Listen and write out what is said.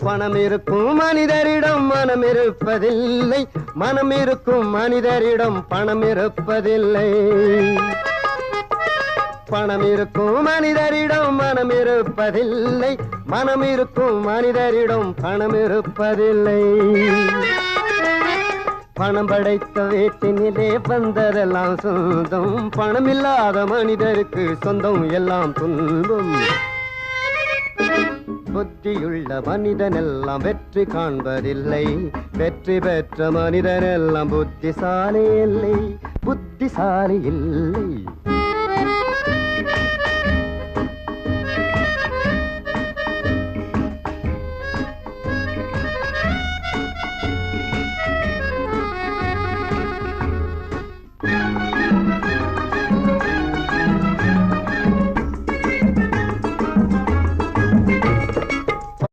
பணம் இருக்கும் மனிதரிடம் மனம் இருப்பதில்லை, மனம் இருக்கும் மனிதரிடம் பணம் இருப்பதில்லை. பணம் இருக்கும் மனிதரிடம் மனம் இருப்பதில்லை, மனம் இருக்கும் மனிதரிடம் பணம் இருப்பதில்லை. பணம் படைத்த வீட்டினிலே வந்ததெல்லாம் சொந்தம், பணம் இல்லாத மனிதருக்கு சொந்தம் எல்லாம் துன்பம். புத்தியுள்ள மனிதனெல்லாம் வெற்றி காண்பதில்லை, வெற்றி பெற்ற மனிதனெல்லாம் புத்திசாலி இல்லை, புத்திசாலி இல்லை.